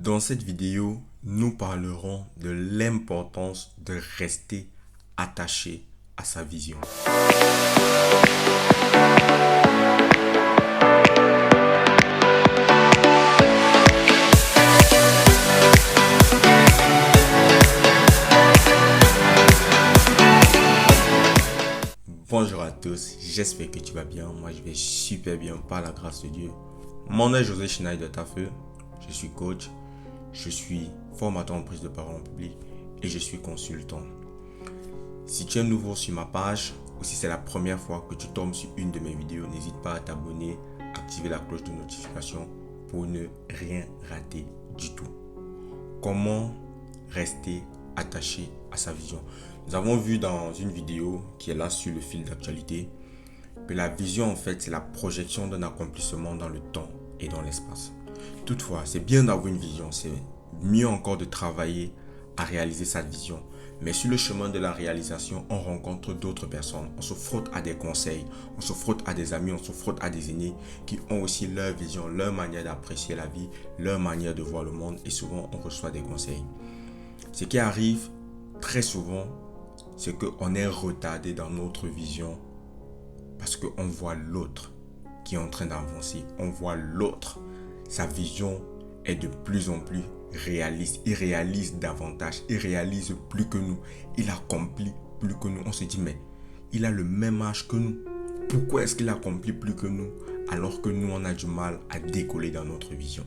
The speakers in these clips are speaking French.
Dans cette vidéo, nous parlerons de l'importance de rester attaché à sa vision. Bonjour à tous, j'espère que tu vas bien. Moi, je vais super bien par la grâce de Dieu. Mon nom est José Schneider Tafeu, je suis coach, je suis formateur en prise de parole en public et je suis consultant. Si tu es nouveau sur ma page ou si c'est la première fois que tu tombes sur une de mes vidéos, n'hésite pas à t'abonner, activer la cloche de notification pour ne rien rater du tout. Comment rester attaché à sa vision? Nous avons vu dans une vidéo qui est là sur le fil d'actualité que la vision, en fait, c'est la projection d'un accomplissement dans le temps et dans l'espace. Toutefois, c'est bien d'avoir une vision, c'est mieux encore de travailler à réaliser sa vision. Mais sur le chemin de la réalisation, on rencontre d'autres personnes, on se frotte à des conseils, on se frotte à des amis, on se frotte à des aînés qui ont aussi leur vision, leur manière d'apprécier la vie, leur manière de voir le monde, et souvent on reçoit des conseils. Ce qui arrive très souvent, c'est qu'on est retardé dans notre vision parce qu'on voit l'autre qui est en train d'avancer. On voit l'autre. Sa vision est de plus en plus réaliste. Il réalise davantage. Il réalise plus que nous. Il accomplit plus que nous. On se dit, mais il a le même âge que nous. Pourquoi est-ce qu'il accomplit plus que nous alors que nous, on a du mal à décoller dans notre vision?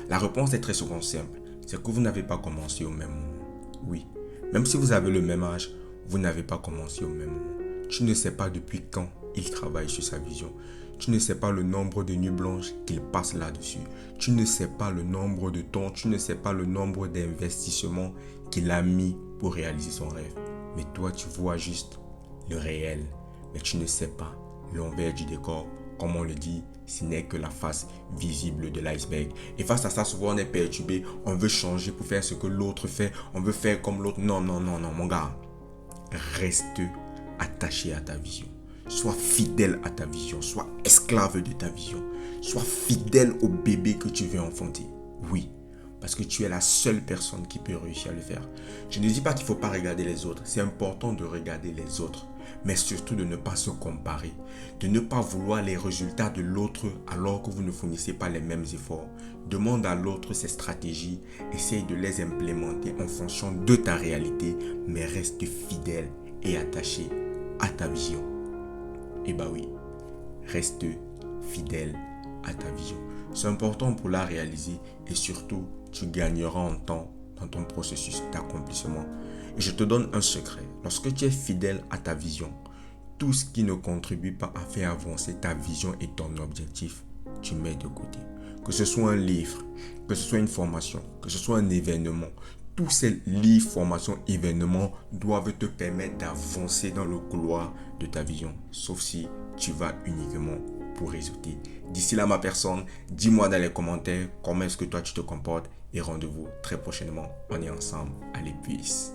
La réponse est très souvent simple. C'est que vous n'avez pas commencé au même moment. Oui. Même si vous avez le même âge, vous n'avez pas commencé au même moment. Tu ne sais pas depuis quand il travaille sur sa vision. Tu ne sais pas le nombre de nuits blanches qu'il passe là-dessus. Tu ne sais pas le nombre de temps, tu ne sais pas le nombre d'investissements qu'il a mis pour réaliser son rêve. Mais toi, tu vois juste le réel. Mais tu ne sais pas l'envers du décor. Comme on le dit, ce n'est que la face visible de l'iceberg. Et face à ça, souvent on est perturbé. On veut changer pour faire ce que l'autre fait. On veut faire comme l'autre. Non, mon gars. Reste attaché à ta vision. Sois fidèle à ta vision. Sois esclave de ta vision. Sois fidèle au bébé que tu veux enfanter. Oui, parce que tu es la seule personne qui peut réussir à le faire. Je ne dis pas qu'il ne faut pas regarder les autres. C'est important de regarder les autres. Mais surtout de ne pas se comparer. De ne pas vouloir les résultats de l'autre alors que vous ne fournissez pas les mêmes efforts. Demande à l'autre ses stratégies. Essaye de les implémenter en fonction de ta réalité. Mais reste fidèle et attaché à ta vision. Et bah oui, reste fidèle à ta vision. C'est important pour la réaliser et surtout, tu gagneras en temps dans ton processus d'accomplissement. Et je te donne un secret. Lorsque tu es fidèle à ta vision, tout ce qui ne contribue pas à faire avancer ta vision et ton objectif, tu mets de côté. Que ce soit un livre, que ce soit une formation, que ce soit un événement, tous ces livres, formations, événements doivent te permettre d'avancer dans le couloir de ta vision. Sauf si tu vas uniquement pour résulter. D'ici là, ma personne, dis-moi dans les commentaires comment est-ce que toi tu te comportes et rendez-vous très prochainement. On est ensemble. Allez, peace.